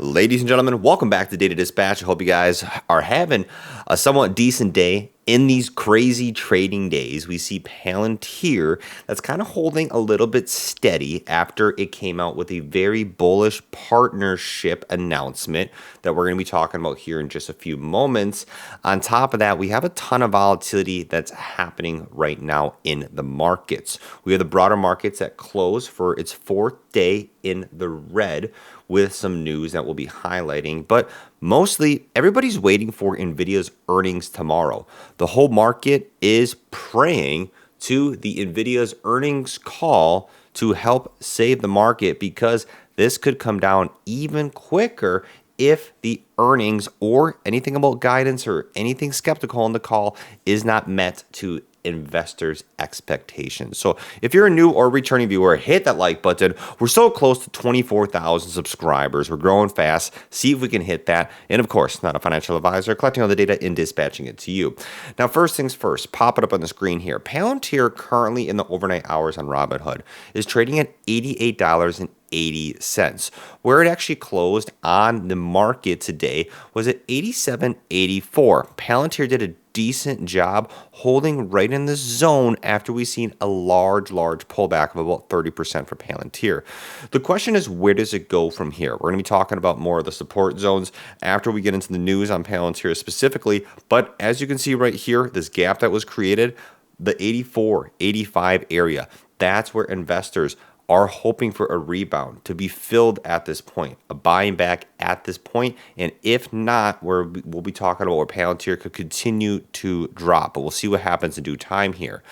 Ladies and gentlemen, welcome back to Data Dispatch. I hope you guys are having a somewhat decent day. In these crazy trading days, we see Palantir that's kind of holding a little bit steady after it came out with a very bullish partnership announcement that we're going to be talking about here in just a few moments. On top of that, we have a ton of volatility that's happening right now in the markets. We have the broader markets that close for its fourth day in the red with some news that we'll be highlighting, but mostly everybody's waiting for NVIDIA's earnings tomorrow. The whole market is praying to the NVIDIA's earnings call to help save the market because this could come down even quicker if the earnings or anything about guidance or anything skeptical on the call is not met to investors' expectations. So if you're a new or returning viewer, hit that like button. We're so close to 24,000 subscribers. We're growing fast. See if we can hit that. And of course, not a financial advisor, collecting all the data and dispatching it to you. Now, first things first, pop it up on the screen here. Palantir currently in the overnight hours on Robinhood is trading at $88.80. Where it actually closed on the market today was at $87.84. Palantir did a decent job holding right in the zone after we've seen a large pullback of about 30% for Palantir. The question is, where does it go from here? We're going to be talking about more of the support zones after we get into the news on Palantir specifically. But as you can see right here, this gap that was created, the 84, 85 area, that's where investors are hoping for a rebound to be filled at this point, a buying back at this point, and if not, we'll be talking about where Palantir could continue to drop, but we'll see what happens in due time here.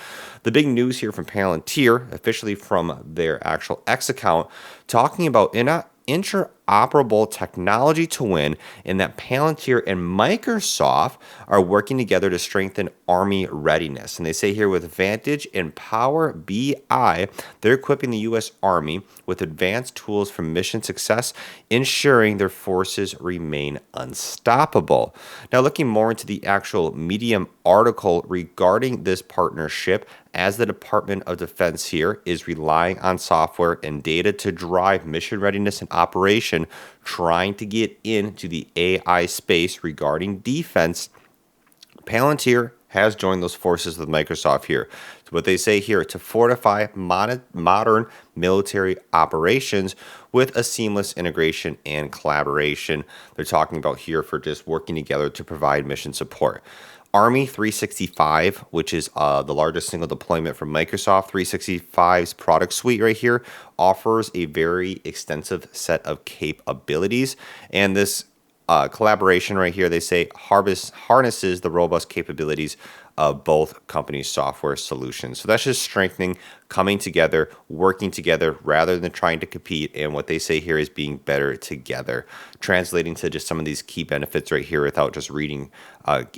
The big news here from Palantir, officially from their actual X account, talking about interoperable technology to win, and that Palantir and Microsoft are working together to strengthen Army readiness. And they say here with Vantage and Power BI, they're equipping the U.S. Army with advanced tools for mission success, ensuring their forces remain unstoppable. Now, looking more into the actual Medium article regarding this partnership, as the Department of Defense here is relying on software and data to drive mission readiness and operation, trying to get into the AI space regarding defense, Palantir has joined those forces with Microsoft here. So what they say here, to fortify modern military operations with a seamless integration and collaboration. They're talking about here for just working together to provide mission support. Army 365, which is the largest single deployment from Microsoft, 365's product suite right here, offers a very extensive set of capabilities. And this collaboration right here, they say, harnesses the robust capabilities of both companies' software solutions. So that's just strengthening, coming together, working together rather than trying to compete. And what they say here is being better together, translating to just some of these key benefits right here without just reading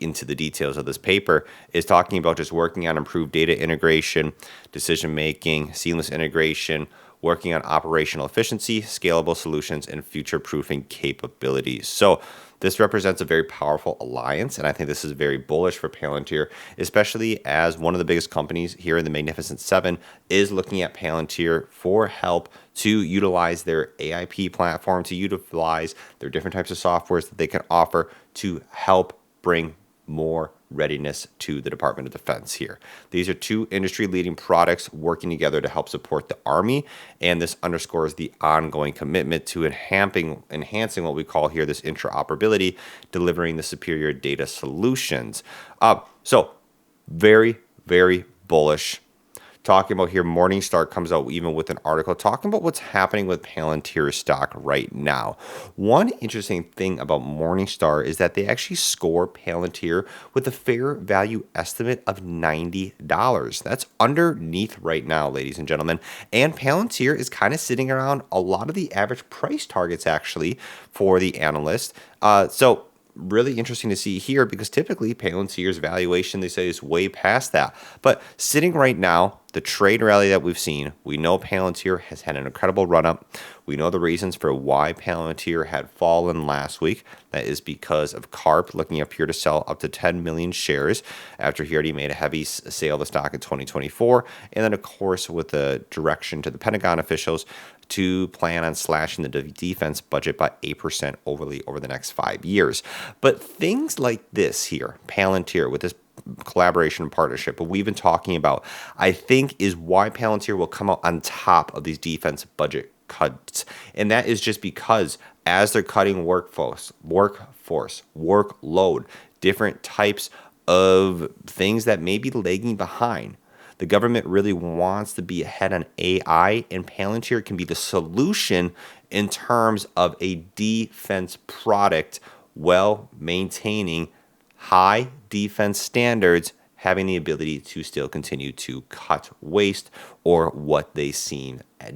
into the details of this paper, is talking about just working on improved data integration, decision making, seamless integration, working on operational efficiency, scalable solutions, and future-proofing capabilities. So this represents a very powerful alliance, and I think this is very bullish for Palantir, especially as one of the biggest companies here in the Magnificent Seven is looking at Palantir for help to utilize their AIP platform, to utilize their different types of softwares that they can offer to help bring more readiness to the Department of Defense here. These are two industry-leading products working together to help support the Army, and this underscores the ongoing commitment to enhancing what we call here this interoperability, delivering the superior data solutions. So very, very bullish. Talking about here, Morningstar comes out even with an article talking about what's happening with Palantir stock right now. One interesting thing about Morningstar is that they actually score Palantir with a fair value estimate of $90. That's underneath right now, ladies and gentlemen. And Palantir is kind of sitting around a lot of the average price targets actually for the analyst. So really interesting to see here because typically Palantir's valuation, they say, is way past that. But sitting right now, the trade rally that we've seen, we know Palantir has had an incredible run up. We know the reasons for why Palantir had fallen last week. That is because of CARP looking up here to sell up to 10 million shares after he already made a heavy sale of the stock in 2024. And then, of course, with the direction to the Pentagon officials to plan on slashing the defense budget by 8% over the next 5 years. But things like this here, Palantir, with this collaboration and partnership, what we've been talking about, I think is why Palantir will come out on top of these defense budget cuts. And that is just because as they're cutting workforce, workload, different types of things that may be lagging behind, the government really wants to be ahead on AI, and Palantir can be the solution in terms of a defense product while maintaining high defense standards, having the ability to still continue to cut waste or what they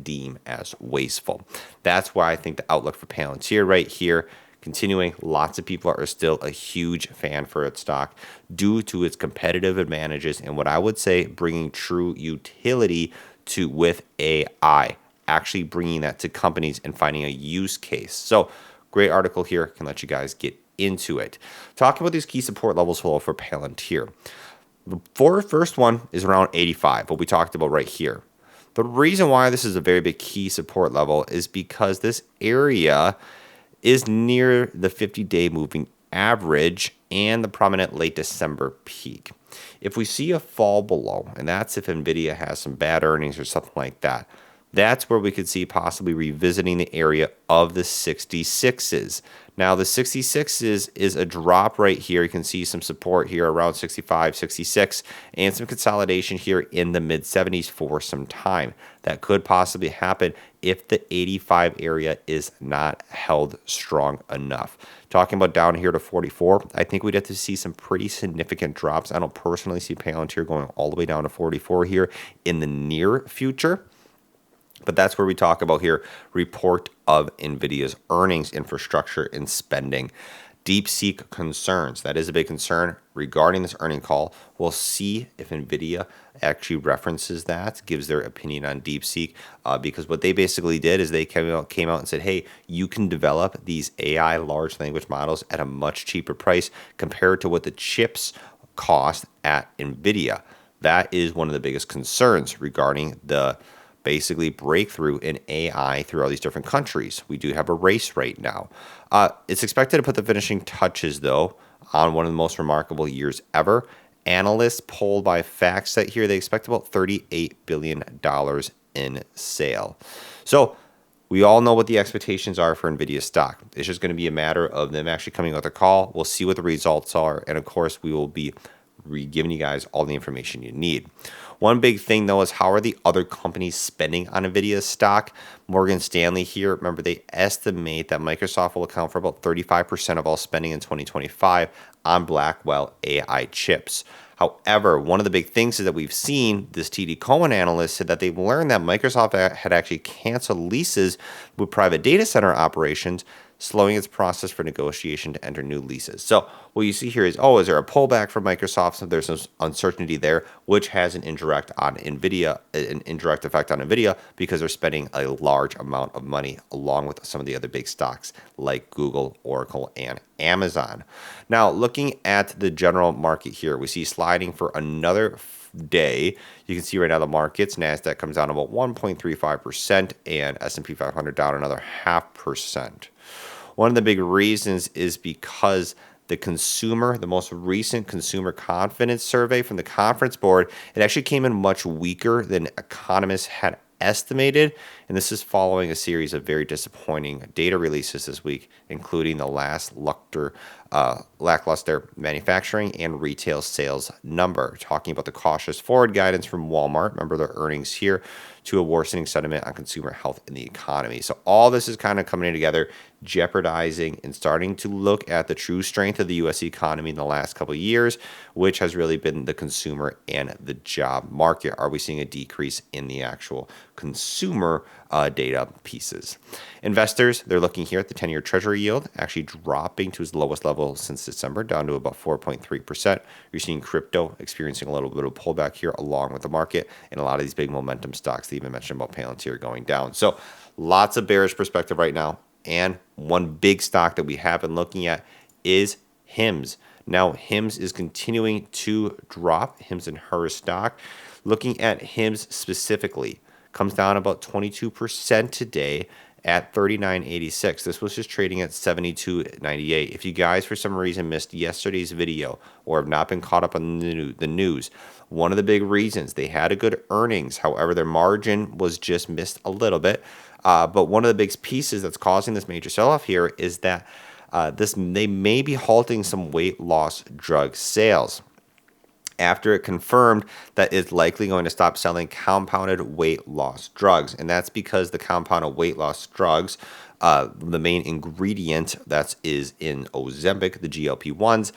deem as wasteful. That's why I think the outlook for Palantir right here continuing. Lots of people are still a huge fan for its stock due to its competitive advantages and what I would say bringing true utility to with AI, actually bringing that to companies and finding a use case. So great article here, can let you guys get into it. Talking about these key support levels for Palantir. The first one is around 85, what we talked about right here. The reason why this is a very big key support level is because this area is near the 50-day moving average and the prominent late December peak. If we see a fall below, and that's if NVIDIA has some bad earnings or something like that, that's where we could see possibly revisiting the area of the 66s. Now, the 66s is a drop right here. You can see some support here around 65, 66, and some consolidation here in the mid-70s for some time. That could possibly happen if the 85 area is not held strong enough. Talking about down here to 44, I think we'd have to see some pretty significant drops. I don't personally see Palantir going all the way down to 44 here in the near future. But that's where we talk about here, report of NVIDIA's earnings, infrastructure, and spending. DeepSeek concerns. That is a big concern regarding this earning call. We'll see if NVIDIA actually references that, gives their opinion on DeepSeek, because what they basically did is they came out and said, hey, you can develop these AI large language models at a much cheaper price compared to what the chips cost at NVIDIA. That is one of the biggest concerns regarding the basically breakthrough in AI through all these different countries. We do have a race right now. It's expected to put the finishing touches, though, on one of the most remarkable years ever. Analysts polled by FactSet here, they expect about $38 billion in sale. So we all know what the expectations are for NVIDIA stock. It's just going to be a matter of them actually coming out with a call. We'll see what the results are. And of course, we will be giving you guys all the information you need. One big thing, though, is how are the other companies spending on NVIDIA stock? Morgan Stanley here, remember, they estimate that Microsoft will account for about 35% of all spending in 2025 on Blackwell AI chips. However, one of the big things is that we've seen, this TD Cowen analyst said that they've learned that Microsoft had actually canceled leases with private data center operations, slowing its process for negotiation to enter new leases. So what you see here is, is there a pullback from Microsoft? So there's some uncertainty there, which has an indirect effect on NVIDIA because they're spending a large amount of money along with some of the other big stocks like Google, Oracle, and Amazon. Now, looking at the general market here, we see sliding for another day. You can see right now the markets, NASDAQ comes down about 1.35% and S&P 500 down another 0.5%. One of the big reasons is because the most recent consumer confidence survey from the Conference Board, it actually came in much weaker than economists had estimated, and this is following a series of very disappointing data releases this week, including the lackluster manufacturing and retail sales number. Talking about the cautious forward guidance from Walmart, remember their earnings here, to a worsening sentiment on consumer health in the economy. So all this is kind of coming together, jeopardizing and starting to look at the true strength of the U.S. economy in the last couple of years, which has really been the consumer and the job market. Are we seeing a decrease in the actual consumer data pieces? Investors, they're looking here at the 10-year Treasury yield actually dropping to its lowest level since December, down to about 4.3%. You're seeing crypto experiencing a little bit of pullback here along with the market, and a lot of these big momentum stocks that even mentioned about Palantir going down. So lots of bearish perspective right now. And one big stock that we have been looking at is HIMS. Now, HIMS is continuing to drop, HIMS and HER stock. Looking at HIMS specifically, comes down about 22% today at 39.86. This was just trading at 72.98. If you guys for some reason missed yesterday's video or have not been caught up on the news, one of the big reasons they had a good earnings, however their margin was just missed a little bit. But one of the big pieces that's causing this major sell-off here is that they may be halting some weight loss drug sales after it confirmed that it's likely going to stop selling compounded weight loss drugs. And that's because the compounded weight loss drugs, the main ingredient that is in Ozempic, the GLP-1s,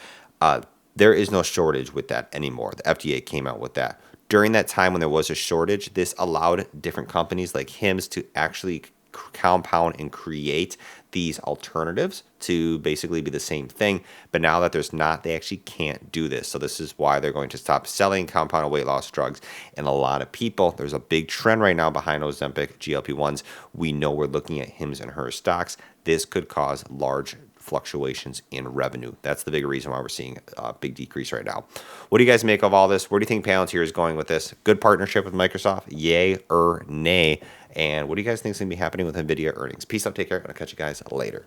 there is no shortage with that anymore. The FDA came out with that. During that time when there was a shortage, this allowed different companies like Hims to actually compound and create these alternatives to basically be the same thing. But now that there's not, they actually can't do this. So this is why they're going to stop selling compounded weight loss drugs. And a lot of people, there's a big trend right now behind Ozempic, GLP-1s. We know we're looking at Hims and Hers stocks. This could cause large fluctuations in revenue. That's the big reason why we're seeing a big decrease right now. What do you guys make of all this? Where do you think Palantir is going with this? Good partnership with Microsoft? Yay or nay? And what do you guys think is going to be happening with NVIDIA earnings? Peace out. Take care. I'll catch you guys later.